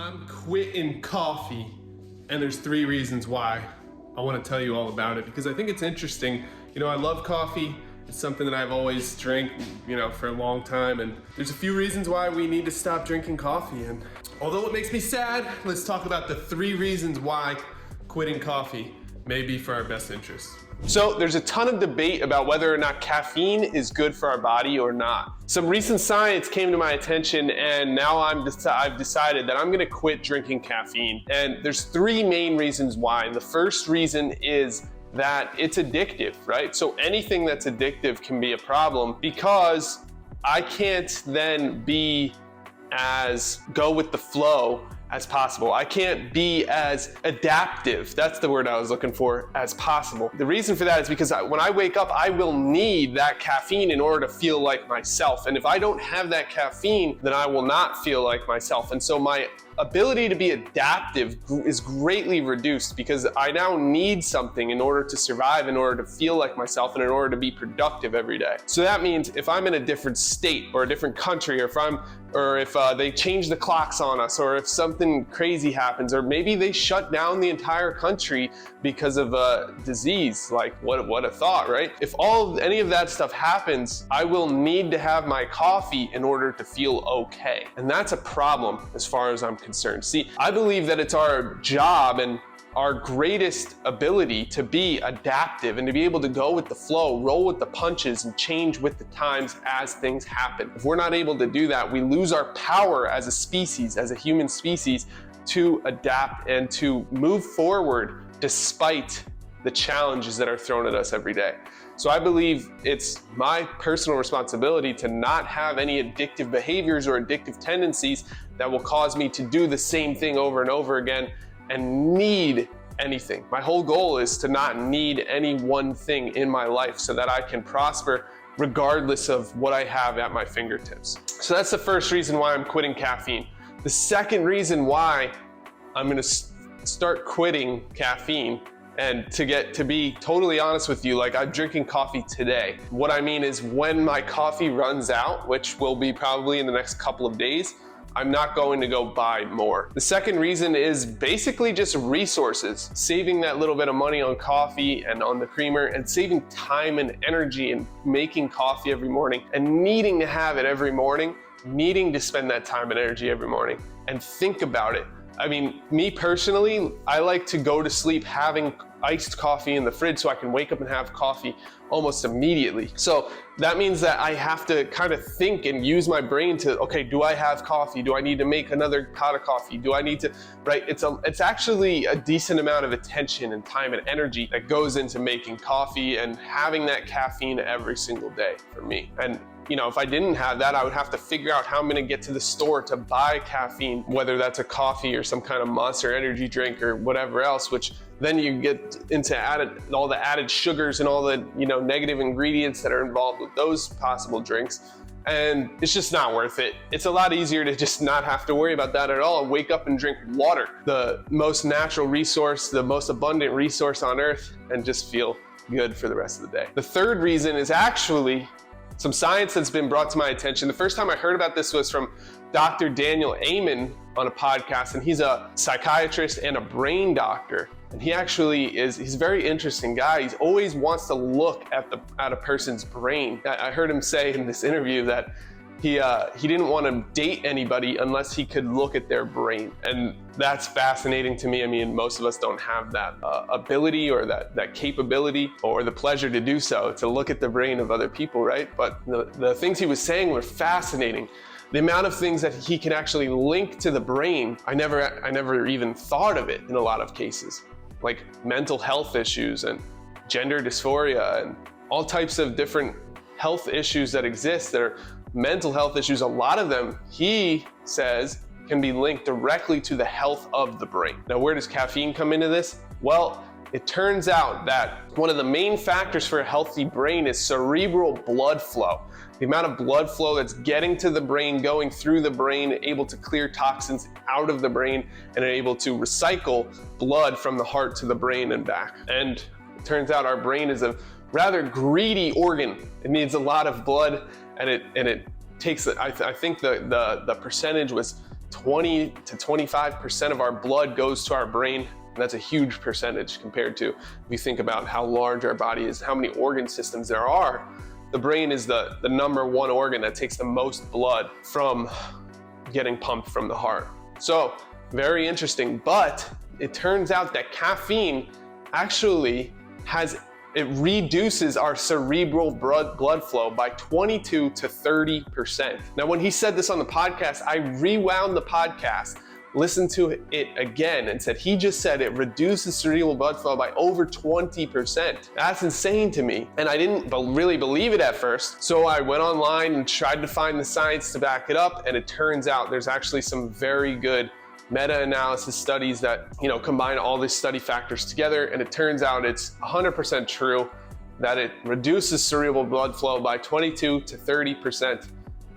I'm quitting coffee, and there's 3 reasons why. I want to tell you all about it because I think it's interesting. You know, I love coffee. It's something that I've always drank, for a long time, and there's a few reasons why we need to stop drinking coffee. And although it makes me sad, let's talk about the 3 reasons why quitting coffee may be for our best interests. So there's a ton of debate about whether or not caffeine is good for our body or not. Some recent science came to my attention, and now I've decided that I'm gonna quit drinking caffeine. And there's 3 main reasons why. And the first reason is that it's addictive, right? So anything that's addictive can be a problem because I can't then be as go with the flow as possible. I can't be as adaptive, that's the word I was looking for, as possible. The reason for that is because when I wake up, I will need that caffeine in order to feel like myself. And if I don't have that caffeine, then I will not feel like myself. And so my ability to be adaptive is greatly reduced because I now need something in order to survive, in order to feel like myself, and in order to be productive every day. So that means if I'm in a different state or a different country, or if they change the clocks on us, or if something crazy happens, or maybe they shut down the entire country because of a disease, like what a thought, right? If any of that stuff happens, I will need to have my coffee in order to feel okay. And that's a problem as far as I'm concerned. See, I believe that it's our job and our greatest ability to be adaptive and to be able to go with the flow, roll with the punches, and change with the times as things happen. If we're not able to do that, we lose our power as a species, as a human species, to adapt and to move forward despite the challenges that are thrown at us every day. So I believe it's my personal responsibility to not have any addictive behaviors or addictive tendencies that will cause me to do the same thing over and over again and need anything. My whole goal is to not need any one thing in my life so that I can prosper regardless of what I have at my fingertips. So that's the first reason why I'm quitting caffeine. The second reason why I'm gonna start quitting caffeine, and to be totally honest with you, like I'm drinking coffee today. What I mean is when my coffee runs out, which will be probably in the next couple of days, I'm not going to go buy more. The second reason is basically just resources, saving that little bit of money on coffee and on the creamer, and saving time and energy in making coffee every morning, and needing to have it every morning, needing to spend that time and energy every morning and think about it. I mean, me personally, I like to go to sleep having iced coffee in the fridge so I can wake up and have coffee almost immediately. So that means that I have to kind of think and use my brain to, okay, do I have coffee? Do I need to make another pot of coffee? Do I need to, right? It's actually a decent amount of attention and time and energy that goes into making coffee and having that caffeine every single day for me. And if I didn't have that, I would have to figure out how I'm gonna get to the store to buy caffeine, whether that's a coffee or some kind of Monster energy drink or whatever else, which then you get into all the added sugars and all the negative ingredients that are involved with those possible drinks. And it's just not worth it. It's a lot easier to just not have to worry about that at all and wake up and drink water, the most natural resource, the most abundant resource on earth, and just feel good for the rest of the day. The third reason is actually some science that's been brought to my attention. The first time I heard about this was from Dr. Daniel Amen on a podcast, and he's a psychiatrist and a brain doctor. And he actually he's a very interesting guy. He always wants to look at a person's brain. I heard him say in this interview that he didn't want to date anybody unless he could look at their brain. And that's fascinating to me. I mean, most of us don't have that ability or that capability or the pleasure to do so, to look at the brain of other people, right? But the things he was saying were fascinating. The amount of things that he can actually link to the brain, I never even thought of it in a lot of cases, like mental health issues and gender dysphoria and all types of different health issues that exist that are mental health issues. A lot of them, he says, can be linked directly to the health of the brain. Now, where does caffeine come into this? Well, it turns out that one of the main factors for a healthy brain is cerebral blood flow. The amount of blood flow that's getting to the brain, going through the brain, able to clear toxins out of the brain, and able to recycle blood from the heart to the brain and back. And it turns out our brain is a rather greedy organ. It needs a lot of blood, and it takes, I think the percentage was 20 to 25% of our blood goes to our brain. And that's a huge percentage compared to if you think about how large our body is, how many organ systems there are. The brain is the number one organ that takes the most blood from getting pumped from the heart. So very interesting, but it turns out that caffeine actually it reduces our cerebral blood flow by 22 to 30%. Now, when he said this on the podcast, I rewound the podcast, listened to it again, and said, he just said it reduces cerebral blood flow by over 20%. That's insane to me. And I didn't really believe it at first. So I went online and tried to find the science to back it up. And it turns out there's actually some very good meta-analysis studies that, combine all these study factors together. And it turns out it's 100% true that it reduces cerebral blood flow by 22 to 30%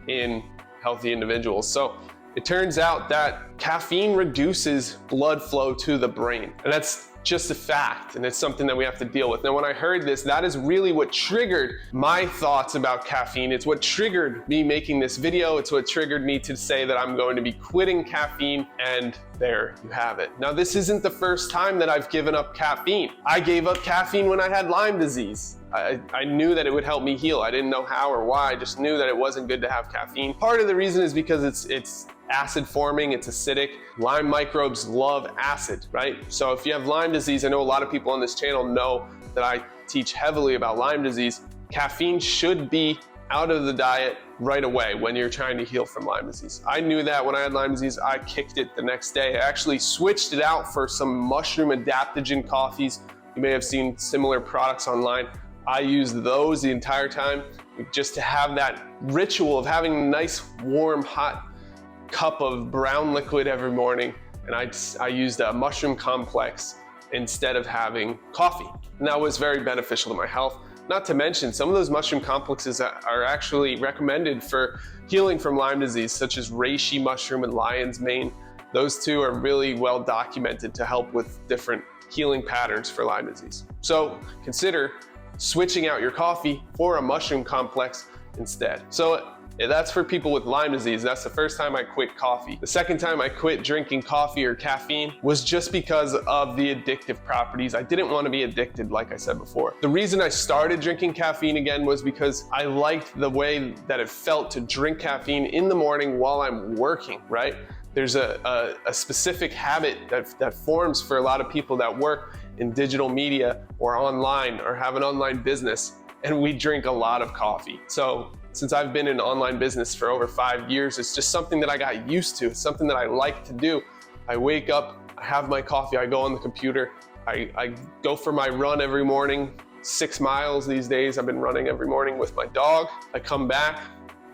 in healthy individuals. So it turns out that caffeine reduces blood flow to the brain. And that's just a fact, and it's something that we have to deal with. Now, when I heard this, that is really what triggered my thoughts about caffeine. It's what triggered me making this video. It's what triggered me to say that I'm going to be quitting caffeine, and there you have it. Now, this isn't the first time that I've given up caffeine. I gave up caffeine when I had Lyme disease. I knew that it would help me heal. I didn't know how or why. I just knew that it wasn't good to have caffeine. Part of the reason is because it's acid forming, it's acidic. Lyme microbes love acid, right? So if you have Lyme disease, I know a lot of people on this channel know that I teach heavily about Lyme disease. Caffeine should be out of the diet right away when you're trying to heal from Lyme disease. I knew that when I had Lyme disease. I kicked it the next day. I actually switched it out for some mushroom adaptogen coffees. You may have seen similar products online. I used those the entire time just to have that ritual of having a nice, warm, hot cup of brown liquid every morning. And I used a mushroom complex instead of having coffee. And that was very beneficial to my health. Not to mention, some of those mushroom complexes are actually recommended for healing from Lyme disease, such as reishi mushroom and lion's mane. Those two are really well documented to help with different healing patterns for Lyme disease. So consider switching out your coffee for a mushroom complex instead. So that's for people with Lyme disease. That's the first time I quit coffee. The second time I quit drinking coffee or caffeine was just because of the addictive properties. I didn't want to be addicted, like I said before. The reason I started drinking caffeine again was because I liked the way that it felt to drink caffeine in the morning while I'm working, right? There's a specific habit that forms for a lot of people that work in digital media or online or have an online business, and we drink a lot of coffee. So since I've been in online business for over 5 years, it's just something that I got used to. It's something that I like to do. I wake up, I have my coffee, I go on the computer, I go for my run every morning, 6 miles these days. I've been running every morning with my dog. I come back,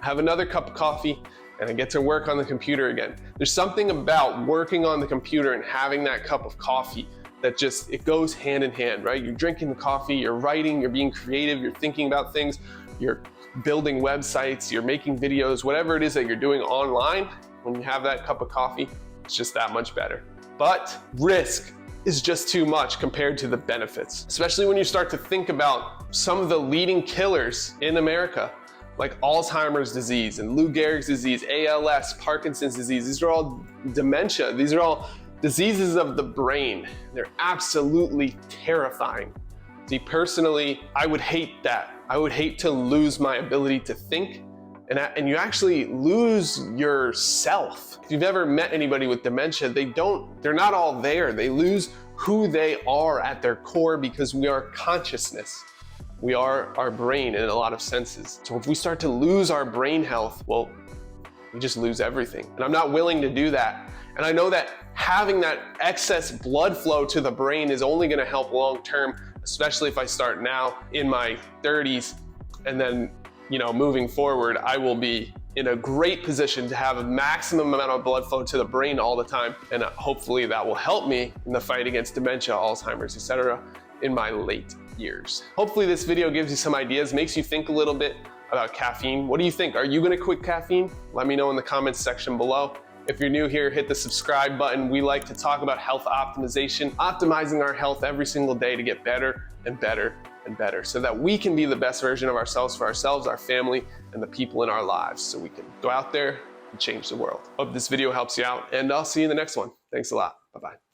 have another cup of coffee, and I get to work on the computer again. There's something about working on the computer and having that cup of coffee that just, it goes hand in hand, right? You're drinking the coffee, you're writing, you're being creative, you're thinking about things, you're building websites, you're making videos, whatever it is that you're doing online. When you have that cup of coffee, it's just that much better. But risk is just too much compared to the benefits, especially when you start to think about some of the leading killers in America, like Alzheimer's disease and Lou Gehrig's disease, ALS, Parkinson's disease. These are all dementia. These are all diseases of the brain. They're absolutely terrifying. See, personally, I would hate that. I would hate to lose my ability to think, and you actually lose yourself. If you've ever met anybody with dementia, they're not all there. They lose who they are at their core because we are consciousness. We are our brain in a lot of senses. So if we start to lose our brain health, well, we just lose everything. And I'm not willing to do that. And I know that having that excess blood flow to the brain is only gonna help long-term, especially if I start now in my 30s, and then, moving forward, I will be in a great position to have a maximum amount of blood flow to the brain all the time. And hopefully that will help me in the fight against dementia, Alzheimer's, etc. in my late years. Hopefully this video gives you some ideas, makes you think a little bit about caffeine. What do you think? Are you gonna quit caffeine? Let me know in the comments section below. If you're new here, hit the subscribe button. We like to talk about health optimization, optimizing our health every single day to get better and better and better so that we can be the best version of ourselves for ourselves, our family, and the people in our lives. So we can go out there, and change the world. Hope this video helps you out, and I'll see you in the next one. Thanks a lot. Bye-bye.